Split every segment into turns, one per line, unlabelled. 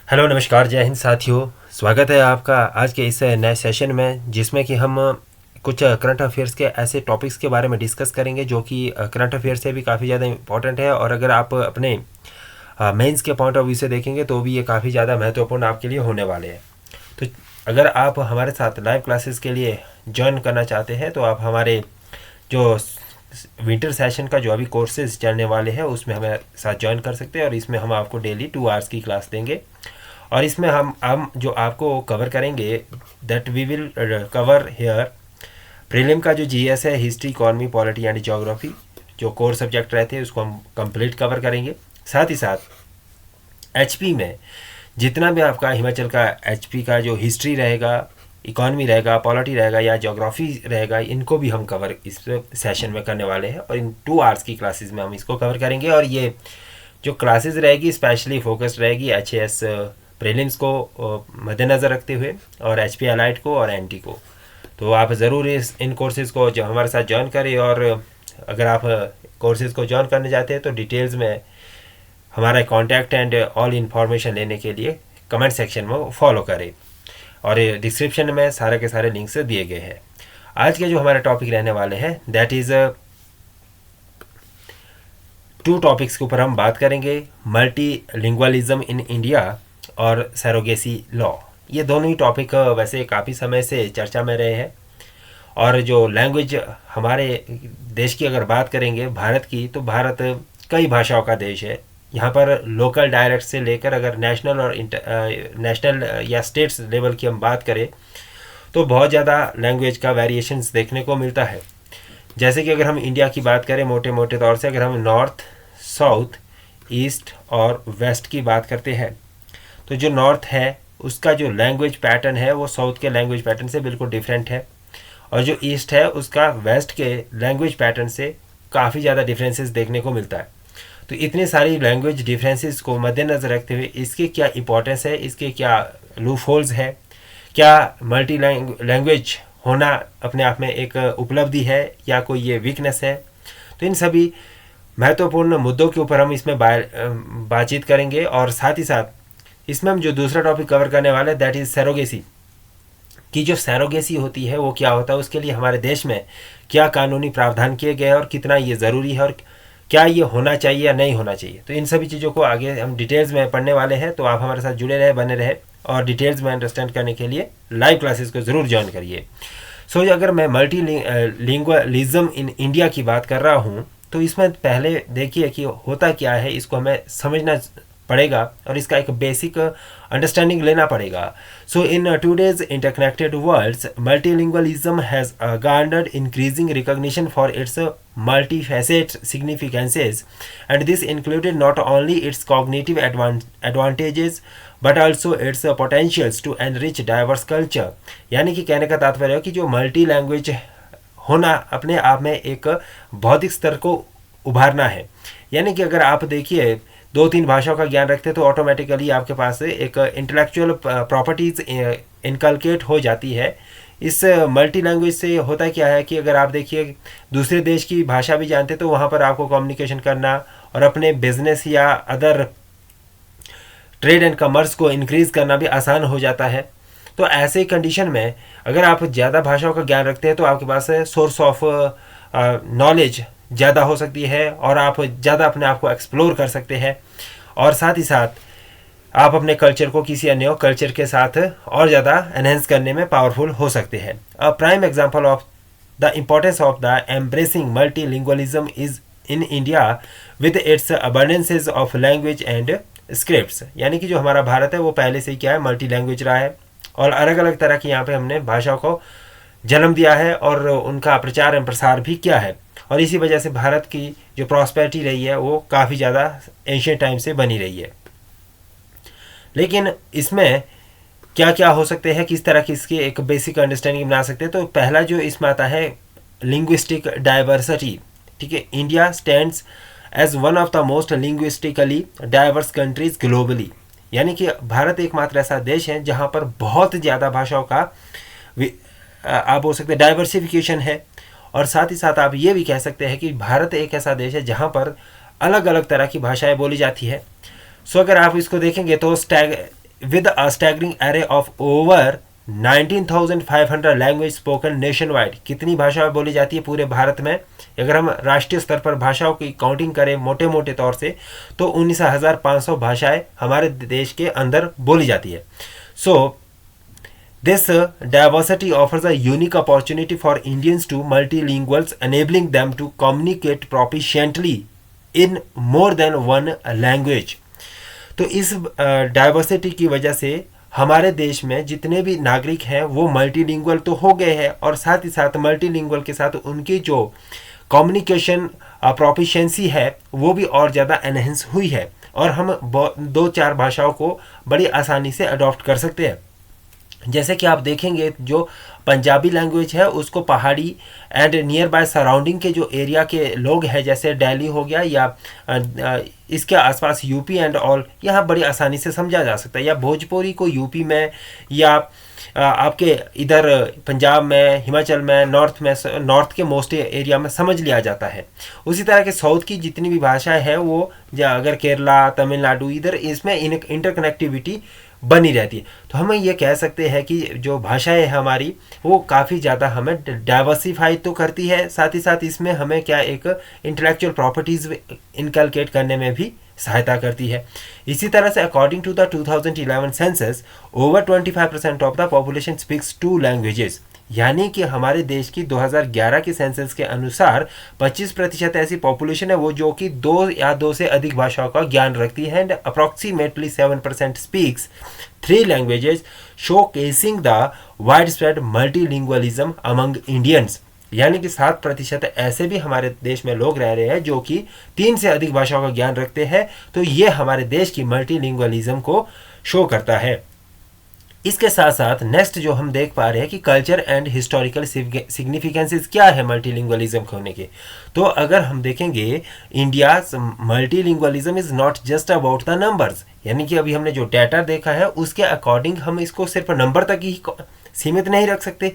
Hello नमस्कार जय हिंद साथियों। स्वागत है आपका आज के इस नए सेशन में जिसमें कि हम कुछ करंट अफेयर्स के ऐसे टॉपिक्स के बारे में डिस्कस करेंगे जो कि करंट अफेयर्स से भी काफ़ी ज़्यादा इम्पोर्टेंट है और अगर आप अपने मेंस के पॉइंट ऑफ व्यू से देखेंगे तो भी ये काफ़ी ज़्यादा महत्वपूर्ण आपके लिए होने वाले हैं। तो अगर आप हमारे साथ लाइव क्लासेस के लिए ज्वाइन करना चाहते हैं तो आप हमारे जो विंटर सेशन का जो अभी कोर्सेज चलने वाले हैं उसमें हमें साथ ज्वाइन कर सकते हैं और इसमें हम आपको डेली 2 आवर्स की क्लास देंगे और इसमें हम जो आपको कवर करेंगे that we will cover here prelim का जो जीएस है, history, economy, polity and geography जो कोर सब्जेक्ट रहते हैं उसको हम कंप्लीट कवर करेंगे। साथ ही साथ एचपी में जितना भी आपका हिमाचल का एचपी का जो हिस्ट्री रहेगा, इकोनॉमी रहेगा, पॉलिटी रहेगा या ज्योग्राफी रहेगा, इनको भी हम कवर इस सेशन में करने वाले हैं और इन 2 आवर्स की क्लासेस में हम इसको कवर करेंगे। और ये जो क्लासेस रहेगी स्पेशली फोकस्ड रहेगी एचएएस प्रीलिम्स को मद्देनज़र रखते हुए और एचपी अलाइट को और एनटी को। तो आप ज़रूर इन कोर्सेज़ को जो हमारे साथ ज्वाइन करें और अगर आप कोर्सेज़ को ज्वाइन करने जाते हैं तो डिटेल्स में हमारा कॉन्टैक्ट एंड ऑल इन्फॉर्मेशन लेने के लिए कमेंट सेक्शन में फॉलो करें और डिस्क्रिप्शन में सारे के सारे लिंक्स दिए गए हैं। आज के जो हमारे टॉपिक रहने वाले हैं दैट इज़ 2 टॉपिक्स के ऊपर हम बात करेंगे, मल्टीलिंगुअलिज्म इन इंडिया और सरोगेसी लॉ। ये दोनों ही टॉपिक वैसे काफ़ी समय से चर्चा में रहे हैं और जो लैंग्वेज हमारे देश की अगर बात करेंगे भारत की, तो भारत कई भाषाओं का देश है। यहाँ पर लोकल डायलेक्ट से लेकर अगर नेशनल और नेशनल या स्टेट्स लेवल की हम बात करें तो बहुत ज़्यादा लैंग्वेज का वेरिएशंस देखने को मिलता है। जैसे कि अगर हम इंडिया की बात करें मोटे मोटे तौर से, अगर हम नॉर्थ, साउथ, ईस्ट और वेस्ट की बात करते हैं तो जो नॉर्थ है उसका जो लैंग्वेज पैटर्न है वो साउथ के लैंग्वेज पैटर्न से बिल्कुल डिफरेंट है और जो ईस्ट है उसका वेस्ट के लैंग्वेज पैटर्न से काफ़ी ज़्यादा डिफरेंसेस देखने को मिलता है। तो इतने सारी लैंग्वेज डिफरेंसेस को मद्देनज़र रखते हुए इसके क्या इंपॉर्टेंस है, इसके क्या लूप होल्स है, क्या मल्टी लैंग्वेज होना अपने आप में एक उपलब्धि है या कोई ये वीकनेस है, तो इन सभी महत्वपूर्ण मुद्दों के ऊपर हम इसमें बातचीत करेंगे। और साथ ही साथ इसमें हम जो दूसरा टॉपिक कवर करने वाले हैं दैट इज़ सरोगेसी की जो सरोगेसी होती है वो क्या होता है, उसके लिए हमारे देश में क्या कानूनी प्रावधान किए गए हैं और कितना ये ज़रूरी है और क्या ये होना चाहिए या नहीं होना चाहिए। तो इन सभी चीज़ों को आगे हम डिटेल्स में पढ़ने वाले हैं, तो आप हमारे साथ जुड़े रहे, बने रहे और डिटेल्स में अंडरस्टैंड करने के लिए लाइव क्लासेस को ज़रूर ज्वाइन करिए। सो अगर मैं मल्टी लिंगुअलिज्म इन इंडिया की बात कर रहा हूँ तो इसमें पहले देखिए कि होता क्या है, इसको हमें समझना पड़ेगा और इसका एक बेसिक अंडरस्टैंडिंग लेना पड़ेगा। So in today's interconnected worlds multilingualism has garnered increasing recognition for its multifaceted significances, and this included not only its cognitive advantages but also its potentials to enrich diverse culture। यानी कि कहने का तात्पर्य है कि जो मल्टी लैंग्वेज होना अपने आप में एक बौद्धिक स्तर को उभारना है। यानी कि अगर आप देखिए 2-3 भाषाओं का ज्ञान रखते तो ऑटोमेटिकली आपके पास एक इंटेलेक्चुअल प्रॉपर्टीज़ इनकलकेट हो जाती है। इस मल्टी लैंग्वेज से होता क्या है कि अगर आप देखिए दूसरे देश की भाषा भी जानते तो वहाँ पर आपको कम्युनिकेशन करना और अपने बिजनेस या अदर ट्रेड एंड कमर्स को इंक्रीज़ करना भी आसान हो जाता है। तो ऐसे कंडीशन में अगर आप ज़्यादा भाषाओं का ज्ञान रखते हैं तो आपके पास सोर्स ऑफ नॉलेज ज़्यादा हो सकती है और आप ज़्यादा अपने आप को एक्सप्लोर कर सकते हैं और साथ ही साथ आप अपने कल्चर को किसी अन्य कल्चर के साथ और ज़्यादा एनहेंस करने में पावरफुल हो सकते हैं। A prime example of the importance of the embracing multilingualism is in India with its abundances of language and scripts. यानी कि जो हमारा भारत है वो पहले से ही क्या है, मल्टी लैंग्वेज रहा है और अलग अलग तरह की यहाँ पे हमने भाषाओं को जन्म दिया है और उनका प्रचार एवं प्रसार भी किया है और इसी वजह से भारत की जो प्रॉस्पेरिटी रही है वो काफ़ी ज़्यादा एंशिएंट टाइम से बनी रही है। लेकिन इसमें क्या क्या हो सकते हैं, किस तरह की इसकी एक बेसिक अंडरस्टैंडिंग बना सकते हैं। तो पहला जो इसमें आता है लिंग्विस्टिक डाइवर्सिटी। ठीक है, India stands as one of the most linguistically diverse countries globally. यानी कि भारत एकमात्र ऐसा देश है जहाँ पर बहुत ज़्यादा भाषाओं का आप बोल सकते हैं डाइवर्सिफिकेशन है और साथ ही साथ आप ये भी कह सकते हैं कि भारत एक ऐसा देश है जहाँ पर अलग अलग तरह की भाषाएं बोली जाती है। सो अगर आप इसको देखेंगे तो with a staggering array of over 19,500 language spoken nation wide. कितनी भाषाएं बोली जाती है पूरे भारत में? अगर हम राष्ट्रीय स्तर पर भाषाओं की काउंटिंग करें मोटे मोटे तौर से तो 19,500 भाषाएं हमारे देश के अंदर बोली जाती है। सो this diversity offers a unique opportunity for Indians to multilinguals, enabling them to communicate proficiently in more than one language। तो इस डाइवर्सिटी की वजह से हमारे देश में जितने भी नागरिक हैं वो मल्टीलिंगुअल तो हो गए हैं, और साथ ही साथ मल्टीलिंगुअल के साथ उनकी जो कम्युनिकेशन प्रोफिशिएंसी है वो भी और ज़्यादा एनहेंस हुई है, और हम 2-4 भाषाओं को बड़ी आसानी से अडॉप्ट कर सकते हैं। जैसे कि आप देखेंगे जो पंजाबी लैंग्वेज है उसको पहाड़ी एंड नियर बाय सराउंडिंग के जो एरिया के लोग हैं, जैसे दिल्ली हो गया या इसके आसपास यूपी एंड ऑल, यहाँ बड़ी आसानी से समझा जा सकता है। या भोजपुरी को यूपी में या आपके इधर पंजाब में, हिमाचल में, नॉर्थ के मोस्ट एरिया में समझ लिया जाता है। उसी तरह के साउथ की जितनी भी भाषाएं हैं वो अगर केरला, तमिलनाडु, इधर इसमें इंटरकनेक्टिविटी बनी रहती है। तो हम ये कह सकते हैं कि जो भाषाएं हमारी वो काफ़ी ज़्यादा हमें डाइवर्सिफाई तो करती है, साथ ही साथ इसमें हमें क्या एक इंटेलेक्चुअल प्रॉपर्टीज़ इनकलकेट करने में भी सहायता करती है। इसी तरह से according to the 2011 census over 25% of the population speaks 2 languages, यानी कि हमारे देश की 2011 के सेंसस के अनुसार 25% ऐसी पॉपुलेशन है वो जो कि 2 या 2 से अधिक भाषाओं का ज्ञान रखती है, and approximately 7% speaks 3 languages, showcasing the wide spread multilingualism among Indians. यानी कि 7% ऐसे भी हमारे देश में लोग रह रहे हैं जो कि 3 से अधिक भाषाओं का ज्ञान रखते हैं। तो ये हमारे देश की मल्टीलिंगुअलिज्म को शो करता है। इसके साथ साथ नेक्स्ट जो हम देख पा रहे हैं कि कल्चर एंड हिस्टोरिकल सिग्निफिकेंसेस क्या है मल्टीलिंगुअलिज्म होने के। तो अगर हम देखेंगे India multilingualism is not just about the numbers, यानी कि अभी हमने जो डाटा देखा है उसके अकॉर्डिंग हम इसको सिर्फ नंबर तक ही सीमित नहीं रख सकते।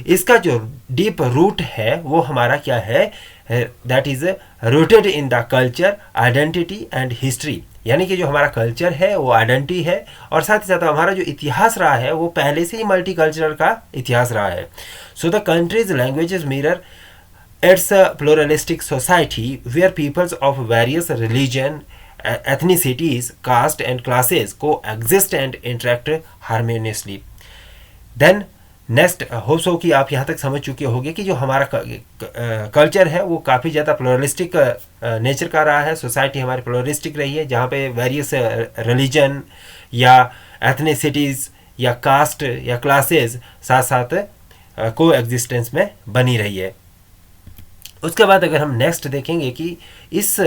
इसका जो डीप रूट है वो हमारा क्या है, that is rooted in the culture, identity and history. यानी कि जो हमारा कल्चर है वो आइडेंटिटी है, और साथ ही साथ हमारा जो इतिहास रहा है वो पहले से ही मल्टी कल्चरल का इतिहास रहा है। So the countries languages mirror its a pluralistic society where peoples of various religion, ethnicities, caste and classes coexist and interact harmoniously। Then next hope so कि आप यहाँ तक समझ चुके होंगे कि जो हमारा कल्चर है वो काफ़ी ज़्यादा प्लुरलिस्टिक नेचर का रहा है। सोसाइटी हमारी प्लुरलिस्टिक रही है जहाँ पे वेरियस रिलीजन या एथनिसिटीज़ या कास्ट या क्लासेस साथ साथ को एग्जिस्टेंस में बनी रही है। उसके बाद अगर हम नेक्स्ट देखेंगे कि इस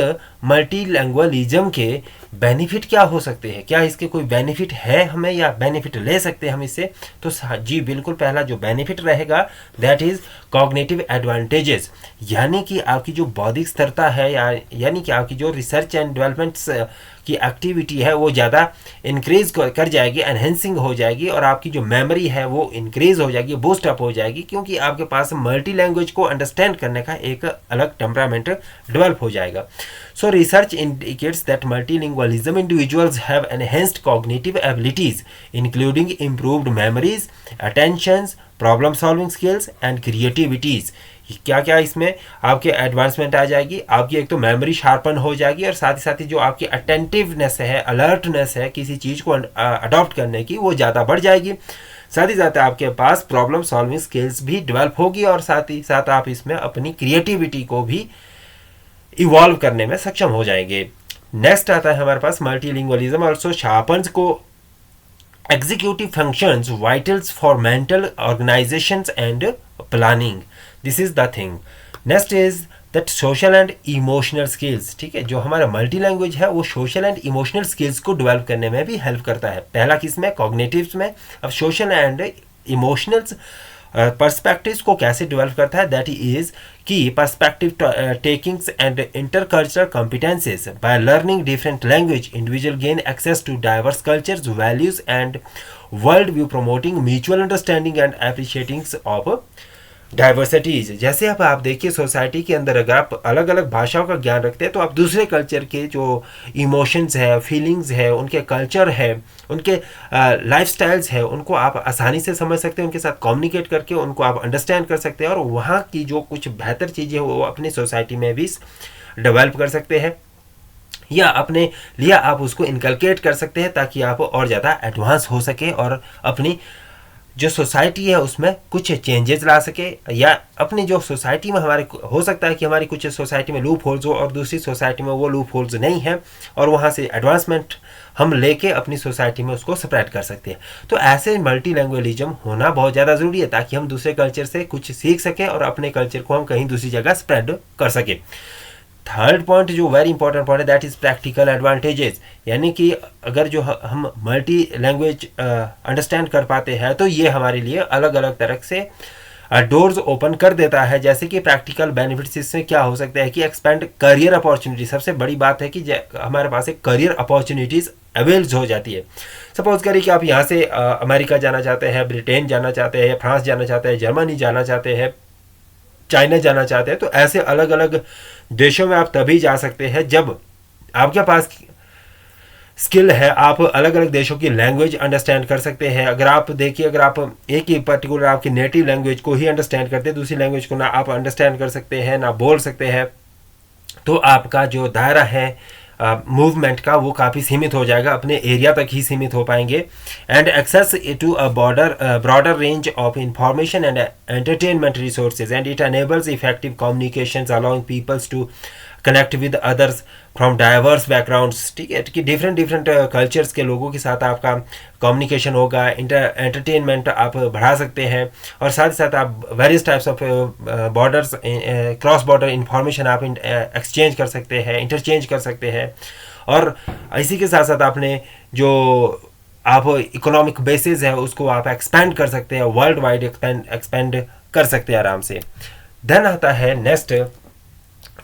मल्टीलैंग्वेलिज्म के बेनिफिट क्या हो सकते हैं, क्या इसके कोई बेनिफिट है हमें या बेनिफिट ले सकते हैं हम इससे, तो जी बिल्कुल पहला जो बेनिफिट रहेगा दैट इज़ कॉग्निटिव एडवांटेजेस। यानी कि आपकी जो बौद्धिक स्थिरता है यानी कि आपकी जो रिसर्च एंड डेवलपमेंट्स की एक्टिविटी है वो ज़्यादा इंक्रीज कर जाएगी, एनहेंसिंग हो जाएगी, और आपकी जो मेमोरी है वो इंक्रीज हो जाएगी, बूस्ट अप हो जाएगी, क्योंकि आपके पास मल्टी लैंग्वेज को अंडरस्टैंड करने का एक अलग टेम्परामेंट डेवलप हो जाएगा। So research indicates that multilingualism individuals have enhanced cognitive abilities, including improved memories, attentions, problem solving skills and creativities। क्या क्या इसमें आपके एडवांसमेंट आ जाएगी, आपकी एक तो मेमोरी शार्पन हो जाएगी, और साथ ही जो आपकी अटेंटिवनेस है, अलर्टनेस है किसी चीज़ को अडॉप्ट करने की, वो ज़्यादा बढ़ जाएगी। साथ ही साथ आपके पास प्रॉब्लम सॉल्विंग स्किल्स भी डेवलप होगी, और साथ ही साथ आप इसमें अपनी क्रिएटिविटी को भी इवॉल्व करने में सक्षम हो जाएंगे। नेक्स्ट आता है हमारे पास मल्टीलिंगुअलिज्म ऑल्सो शार्पन्स को executive functions vitals for mental organisations and planning. This is the thing. Next is that social and emotional skills. ठीक है, जो हमारा मल्टी लैंग्वेज है वो सोशल एंड इमोशनल स्किल्स को डेवलप करने में भी हेल्प करता है। पहला किस में, कॉग्निटिव्स में। अब सोशल एंड इमोशनल्स पर्सपेक्टिव्स को कैसे डेवलप करता है, that is key perspective takings and intercultural competences. By learning different language individual gain access to diverse cultures, values and world view, promoting mutual understanding and appreciating of diversities, जैसे अब आप देखिए society के अंदर अगर आप अलग अलग भाषाओं का ज्ञान रखते हैं तो आप दूसरे कल्चर के जो इमोशंस है, फीलिंग्स है, उनके कल्चर है, उनके लाइफस्टाइल्स है, उनको आप आसानी से समझ सकते हैं, उनके साथ कम्युनिकेट करके उनको आप अंडरस्टैंड कर सकते हैं और वहाँ की जो कुछ बेहतर चीज़ें वो अपनी सोसाइटी में भी डेवलप कर सकते हैं या अपने लिए आप उसको इनकलकेट कर सकते हैं ताकि आप और ज़्यादा एडवांस हो सके और अपनी जो सोसाइटी है उसमें कुछ चेंजेस ला सके, या अपनी जो सोसाइटी में हमारे हो सकता है कि हमारी कुछ सोसाइटी में लूप होल्स हो और दूसरी सोसाइटी में वो लूप होल्स नहीं है और वहाँ से एडवांसमेंट हम लेके अपनी सोसाइटी में उसको स्प्रेड कर सकते हैं। तो ऐसे मल्टी लैंग्वेलिज्म होना बहुत ज़्यादा ज़रूरी है ताकि हम दूसरे कल्चर से कुछ सीख सकें और अपने कल्चर को हम कहीं दूसरी जगह स्प्रेड कर सकें। थर्ड पॉइंट जो वेरी इंपॉर्टेंट पॉइंट है दैट इज़ प्रैक्टिकल एडवांटेजेस, यानी कि अगर जो हम मल्टी लैंग्वेज अंडरस्टैंड कर पाते हैं तो ये हमारे लिए अलग अलग तरह से डोर्स ओपन कर देता है। जैसे कि प्रैक्टिकल बेनिफिट्स इससे क्या हो सकता है कि एक्सपेंड करियर अपॉर्चुनिटी, सबसे बड़ी बात है कि हमारे पास एक करियर अपॉर्चुनिटीज़ अवेल्स हो जाती है। सपोज करिए कि आप यहाँ से अमेरिका जाना चाहते हैं, ब्रिटेन जाना चाहते हैं, फ्रांस जाना चाहते हैं, जर्मनी जाना चाहते हैं, चाइना जाना चाहते हैं, तो ऐसे अलग अलग देशों में आप तभी जा सकते हैं जब आपके पास स्किल है, आप अलग अलग देशों की लैंग्वेज अंडरस्टैंड कर सकते हैं। अगर आप देखिए, अगर आप एक ही पर्टिकुलर आपकी नेटिव लैंग्वेज को ही अंडरस्टैंड करते हैं, दूसरी लैंग्वेज को ना आप अंडरस्टैंड कर सकते हैं ना बोल सकते हैं, तो आपका जो दायरा है मूवमेंट का वो काफ़ी सीमित हो जाएगा, अपने एरिया तक ही सीमित हो पाएंगे। And access to a broader range of information and entertainment resources and it enables effective communications allowing peoples to connect with others from diverse backgrounds. ठीक है कि डिफरेंट डिफरेंट कल्चर्स के लोगों के साथ आपका कम्युनिकेशन होगा, एंटरटेनमेंट आप बढ़ा सकते हैं और साथ ही साथ आप various types of borders cross border information आप एक्सचेंज कर सकते हैं, इंटरचेंज कर सकते हैं। और इसी के साथ साथ आपने जो आप इकोनॉमिक बेसिस है उसको आप एक्सपेंड कर सकते हैं, वर्ल्ड वाइड एक्सपेंड कर सकते हैं आराम से। देन आता है नेक्स्ट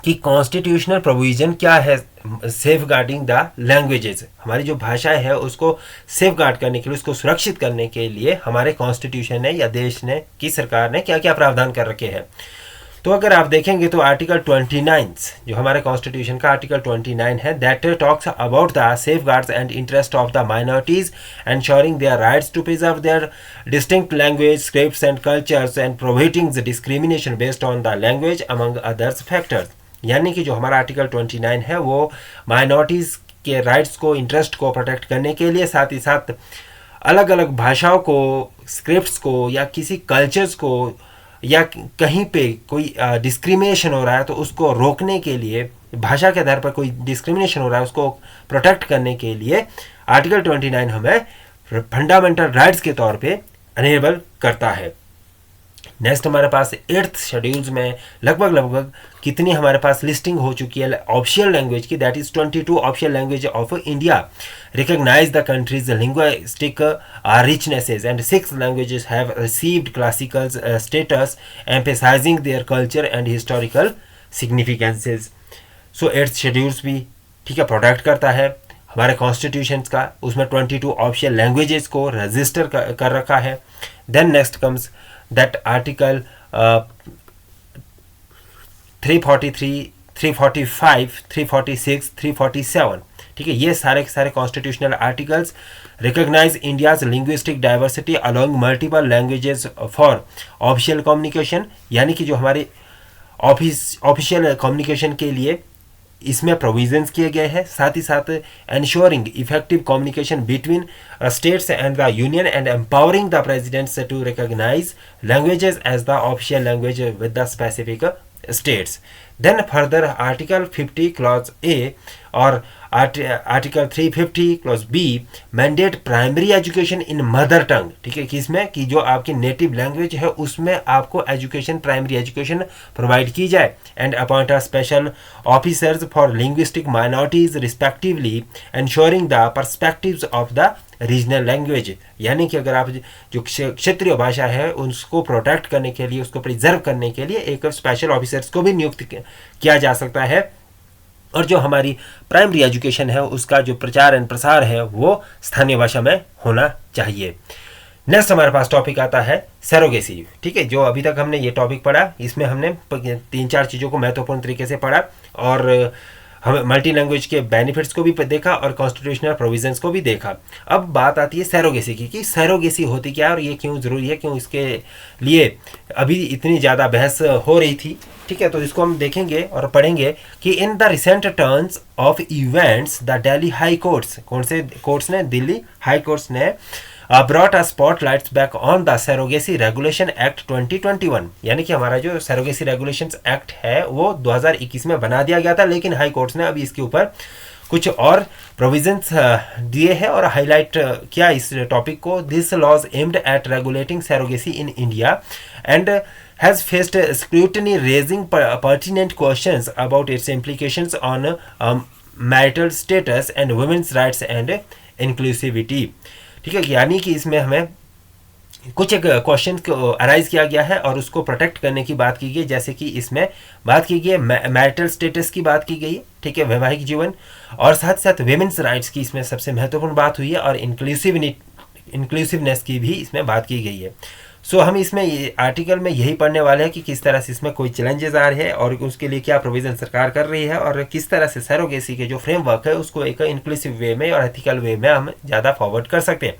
कि कॉन्स्टिट्यूशनल प्रोविजन क्या है सेफ गार्डिंग द लैंग्वेजेस। हमारी जो भाषा है उसको सेफ गार्ड करने के लिए, उसको सुरक्षित करने के लिए हमारे कॉन्स्टिट्यूशन ने या देश ने की सरकार ने क्या क्या प्रावधान कर रखे हैं। तो अगर आप देखेंगे तो आर्टिकल 29 जो हमारे कॉन्स्टिट्यूशन का आर्टिकल 29 है that talks about the safeguards and interest of the minorities ensuring their rights to preserve their distinct language scripts and cultures and prohibiting discrimination based on the language among others factors. यानी कि जो हमारा article 29 है वो minorities के rights को, interest को protect करने के लिए, साथ ही साथ अलग अलग भाषाओं को, स्क्रिप्ट्स को या किसी कल्चर्स को या कहीं पे कोई डिस्क्रिमिनेशन हो रहा है तो उसको रोकने के लिए, भाषा के आधार पर कोई डिस्क्रिमिनेशन हो रहा है उसको प्रोटेक्ट करने के लिए आर्टिकल 29 हमें फंडामेंटल राइट्स के तौर पे अनेबल करता है। नेक्स्ट हमारे पास 8th शेड्यूल्स में लगभग कितनी हमारे पास लिस्टिंग हो चुकी है ऑफिशियल लैंग्वेज की, that is 22 official language of India recognise the countries linguistic richnesses and 6 languages have received classical status emphasizing their culture and historical significances। So 8th schedules भी ठीक है प्रोटेक्ट करता है हमारे कॉन्स्टिट्यूशंस का, उसमें 22 ऑफिशियल लैंग्वेजेस को रजिस्टर कर रखा है। Then next comes that article 343, 345, 346, 347। ठीक है, ये सारे के सारे constitutional articles recognise India's linguistic diversity along multiple languages for official communication, यानी कि जो हमारे ऑफिशियल कम्युनिकेशन के लिए इसमें प्रोविजंस किए गए हैं। साथ ही साथ ensuring effective communication between states and the union and empowering the presidents to recognize languages as the official language with the specific states. Then further article 50 clause A और article 350 clause B mandate primary education in mother tongue. ठीक है, किसमें कि जो आपकी native language है उसमें आपको एजुकेशन, प्राइमरी एजुकेशन प्रोवाइड की जाए। And appoint a special officers for linguistic minorities respectively ensuring the perspectives of the regional language. यानी कि अगर आप जो क्षेत्रीय भाषा है उसको प्रोटेक्ट करने के लिए, उसको प्रिजर्व करने के लिए एक स्पेशल ऑफिसर्स को भी नियुक्त किया जा सकता है। और जो हमारी प्राइमरी एजुकेशन है उसका जो प्रचार एंड प्रसार है वो स्थानीय भाषा में होना चाहिए। नेक्स्ट हमारे पास टॉपिक आता है सैरोगेसी। ठीक है, जो अभी तक हमने ये टॉपिक पढ़ा, इसमें हमने 3-4 चीज़ों को महत्वपूर्ण तरीके से पढ़ा और हम मल्टी लैंग्वेज के बेनिफिट्स को भी देखा और कॉन्स्टिट्यूशनल प्रोविजंस को भी देखा। अब बात आती है सैरोगेसी की, कि सैरोगेसी होती क्या है और ये क्यों ज़रूरी है, क्यों इसके लिए अभी इतनी ज़्यादा बहस हो रही थी। ठीक है, तो इसको हम देखेंगे और पढ़ेंगे कि in the recent turns of events the Delhi high courts, कौन से कोर्ट्स ने, दिल्ली हाई कोर्ट्स ने brought a spotlights back on the Surrogacy Regulation Act 2021। यानी कि हमारा जो सैरोगेसी रेगुलेशंस एक्ट है वो 2021 में बना दिया गया था, लेकिन हाई कोर्ट्स ने अभी इसके ऊपर कुछ और प्रोविजंस दिए हैं और हाईलाइट किया इस टॉपिक को। This laws aimed at regulating surrogacy in India and has faced scrutiny raising pertinent questions about its implications on marital status and women's rights and inclusivity। ठीक है, यानी कि इसमें हमें कुछ एक क्वेश्चन को अराइज किया गया है और उसको प्रोटेक्ट करने की बात की गई, जैसे कि इसमें बात की गई है मैरिटल स्टेटस की बात की गई है। ठीक है, वैवाहिक जीवन, और साथ साथ वेमेंस राइट्स की इसमें सबसे महत्वपूर्ण बात हुई है और इंक्लूसिवनेस की भी इसमें बात की गई है। सो हम इसमें आर्टिकल में यही पढ़ने वाले हैं कि किस तरह से इसमें कोई चैलेंजेस आ रहे हैं और उसके लिए क्या प्रोविजन सरकार कर रही है और किस तरह से सैरोगेसी के जो फ्रेमवर्क है उसको एक इंक्लूसिव वे में और एथिकल वे में हम ज़्यादा फॉरवर्ड कर सकते हैं।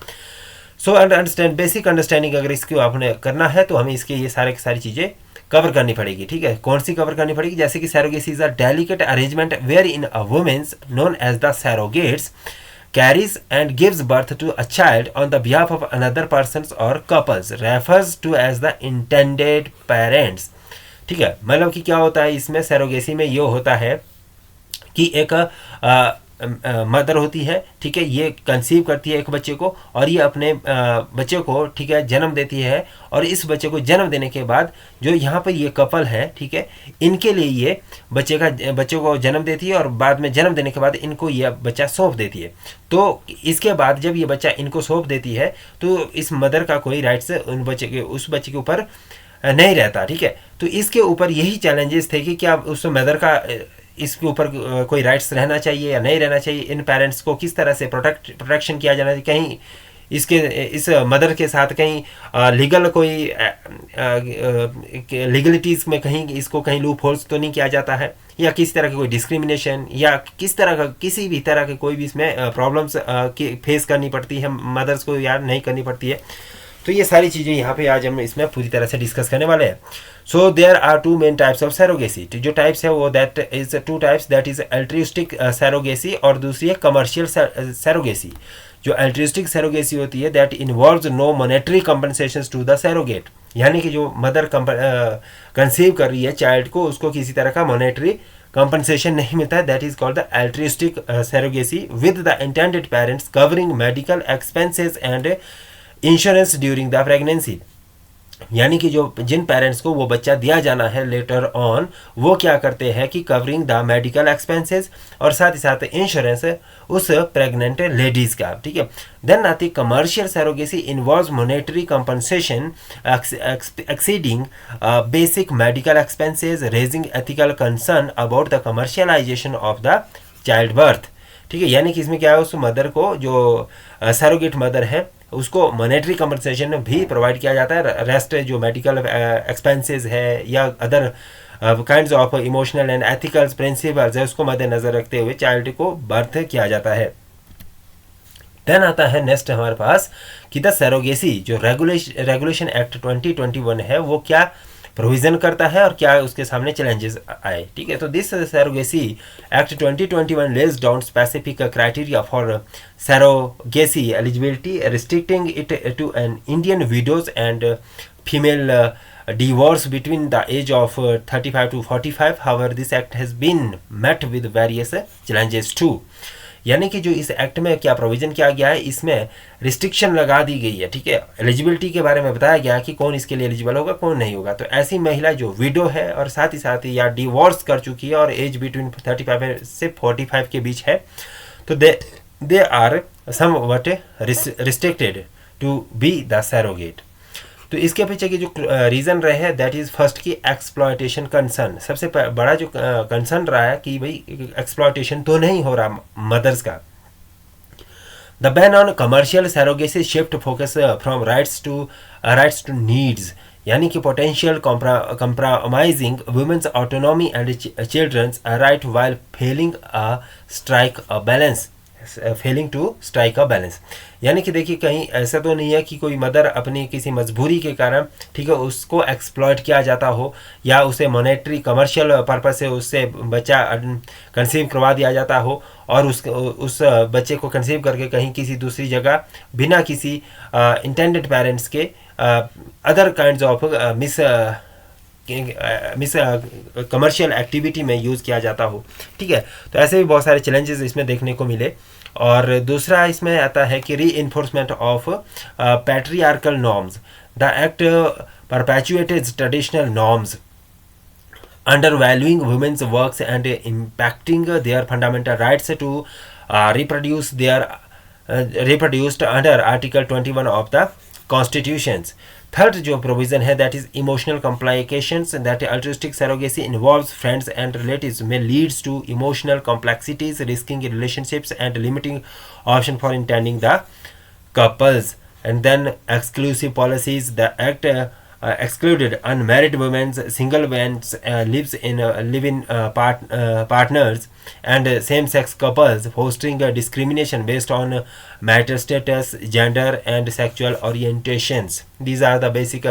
सो अंडरस्टैंड बेसिक अंडरस्टैंडिंग अगर इसको आपने करना है तो हमें इसके ये सारी चीज़ें कवर करनी पड़ेगी। ठीक है, कौन सी कवर करनी पड़ेगी, जैसे कि surrogacy is a delicate arrangement where in a women's known as the surrogates carries and gives birth to a child on the behalf of another persons or couples refers to as the intended parents। ठीक है, मतलब कि क्या होता है इसमें surrogacy में ये होता है कि एक मदर होती है। ठीक है, ये कंसीव करती है एक बच्चे को और ये अपने बच्चे को, ठीक है, जन्म देती है और इस बच्चे को जन्म देने के बाद जो यहाँ पर ये कपल है, ठीक है, इनके लिए ये बच्चे को जन्म देती है और बाद में जन्म देने के बाद इनको ये बच्चा सौंप देती है। तो इसके बाद जब ये बच्चा इनको सौंप देती है तो इस मदर का कोई राइट्स उस बच्चे के ऊपर नहीं रहता। ठीक है, तो इसके ऊपर यही चैलेंजेस थे कि क्या उस मदर का इसके ऊपर कोई राइट्स रहना चाहिए या नहीं रहना चाहिए, इन पेरेंट्स को किस तरह से प्रोटेक्शन किया जाना चाहिए, कहीं इस मदर के साथ कहीं लीगल कोई लीगलिटीज़ में कहीं इसको कहीं लूप होल्स तो नहीं किया जाता है, या किसी तरह की कोई डिस्क्रिमिनेशन या किस तरह का किसी भी तरह के कोई भी इसमें प्रॉब्लम्स फेस करनी पड़ती है मदर्स को या नहीं करनी पड़ती है। तो ये सारी चीज़ें यहाँ पे आज हम इसमें पूरी तरह से डिस्कस करने वाले हैं। So there are two main types of surrogacy. जो टाइप्स है वो that is two types, that is altruistic surrogacy और दूसरी है कमर्शियल सैरोगेसी। जो अल्ट्रिस्टिक सैरोगेसी होती है that involves no monetary compensation to the surrogate, यानी कि जो मदर कंसीव कर रही है चाइल्ड को उसको किसी तरह का मॉनेटरी कंपनसेशन नहीं मिलता है। That is called the altruistic surrogacy with the intended parents covering medical expenses and insurance during the pregnancy. यानी कि जो जिन पेरेंट्स को वो बच्चा दिया जाना है लेटर ऑन, वो क्या करते हैं कि कवरिंग द मेडिकल एक्सपेंसेस और साथ ही साथ इंश्योरेंस उस प्रेग्नेंट लेडीज का। ठीक है, देन आती commercial surrogacy involves monetary compensation exceeding basic medical expenses raising ethical concern about the commercialisation of the child birth. ठीक है, यानी कि इसमें क्या है उस मदर को जो सैरोगेट मदर है उसको मॉनेटरी कंपनसेशन भी प्रोवाइड किया जाता है। रेस्ट जो मेडिकल एक्सपेंसेस है या other kinds of emotional and ethical principles है उसको मद्देनजर रखते हुए चाइल्ड को बर्थ किया जाता है। देन आता है नेक्स्ट हमारे पास कि द सैरोगेसी जो रेगुलेशन एक्ट 2021 है वो क्या प्रोविजन करता है और क्या उसके सामने चैलेंजेस आए। ठीक है, तो this surrogacy act 2021 lays down specific criteria for surrogacy eligibility restricting it to an Indian widows and female divorce between the age of 35 to 45। however this act has been met with various challenges too। यानी कि जो इस act में क्या provision किया गया है इसमें रिस्ट्रिक्शन लगा दी गई है। ठीक है, एलिजिबिलिटी के बारे में बताया गया है कि कौन इसके लिए एलिजिबल होगा कौन नहीं होगा। तो ऐसी महिला जो विडो है और साथ ही या डिवोर्स कर चुकी है और एज बिटवीन 35 से 45 के बीच है तो they are somewhat restricted to be the surrogate. तो इसके पीछे की जो रीज़न रहे हैं दैट इज़ फर्स्ट की एक्सप्लॉयटेशन कंसर्न। सबसे बड़ा जो कंसर्न रहा है कि भाई एक्सप्लॉयटेशन तो नहीं हो रहा मदर्स का। The ban on commercial surrogacy shift focus from rights to needs, यानी कि potential compromising women's autonomy and children's right while failing to strike a balance. यानी कि देखिए कहीं ऐसा तो नहीं है कि कोई मदर अपनी किसी मजबूरी के कारण, ठीक है, उसको एक्सप्लॉइट किया जाता हो या उसे मॉनेटरी कमर्शियल पर्पस से उससे बच्चा कंसीव करवा दिया जाता हो और उस बच्चे को कंसीव करके कहीं किसी दूसरी जगह बिना किसी इंटेंडेड पेरेंट्स के other kinds of miss commercial activity में यूज़ किया जाता हो, ठीक है। तो ऐसे भी बहुत सारे चैलेंजेस इसमें देखने को मिले। और दूसरा इसमें आता है कि री enforcement of patriarchal norms. The act परपेचुएटेड traditional norms, undervaluing women's works and impacting their fundamental rights to reproduced under Article 21 of the Constitutions. Third जो provision है, that is emotional complications, that altruistic surrogacy involves friends and relatives may leads to emotional complexities, risking relationships and limiting option for intending the couples. And then exclusive policies. The act excluded unmarried women, single men, live-in partners, and same-sex couples, fostering discrimination based on marital status, gender, and sexual orientations. These are the basic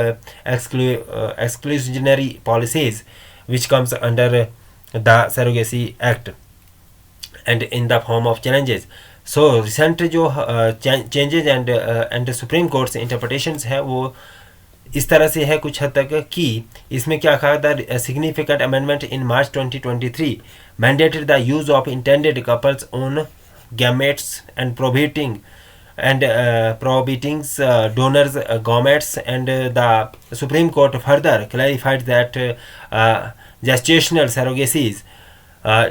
exclusionary policies which comes under the Surrogacy Act and in the form of challenges. So recent जो changes and Supreme Court's interpretations है वो इस तरह से है कुछ हद तक कि इसमें क्या कहा था, significant amendment in March 2023 mandated the use of intended couples on gametes and prohibiting donors gametes, and the Supreme Court further clarified that gestational surrogacies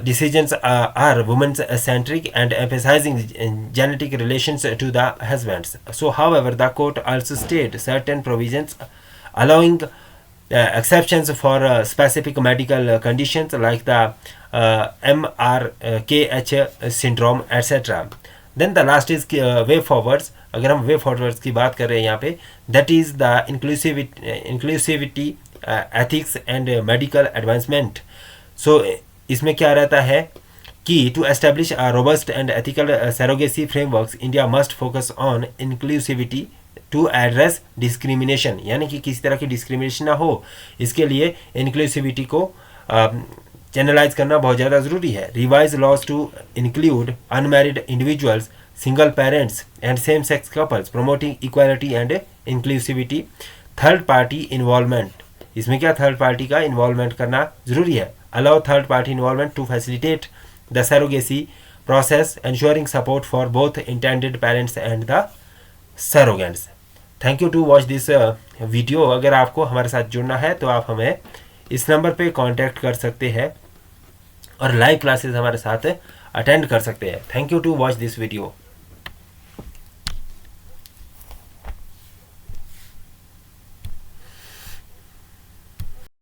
decisions are women-centric and emphasizing genetic relations to the husbands. So, however, the court also stated certain provisions allowing exceptions for specific medical conditions like the MRKH syndrome, etc. Then the last is way forwards. अगर हम way forwards की बात कर रहे हैं यहाँ पे, that is the inclusivity, ethics and medical advancement. So इसमें क्या रहता है कि to establish a robust and ethical surrogacy frameworks, India must focus on inclusivity to address discrimination, यानी कि किसी तरह की डिस्क्रिमिनेशन ना हो, इसके लिए इंक्लूसिविटी को चैनलाइज करना बहुत ज़्यादा ज़रूरी है. Revise laws to include unmarried individuals, single parents and same sex couples, promoting equality and inclusivity. Third party involvement, इसमें क्या थर्ड पार्टी का इन्वॉल्वमेंट करना ज़रूरी है. Allow third party involvement to facilitate the surrogacy process, ensuring support for both intended parents and the surrogates. Thank you to watch this video. अगर आपको हमारे साथ जुड़ना है तो आप हमें इस नंबर पे कांटेक्ट कर सकते हैं और लाइव क्लासेस हमारे साथ अटेंड कर सकते हैं. Thank you to watch this video.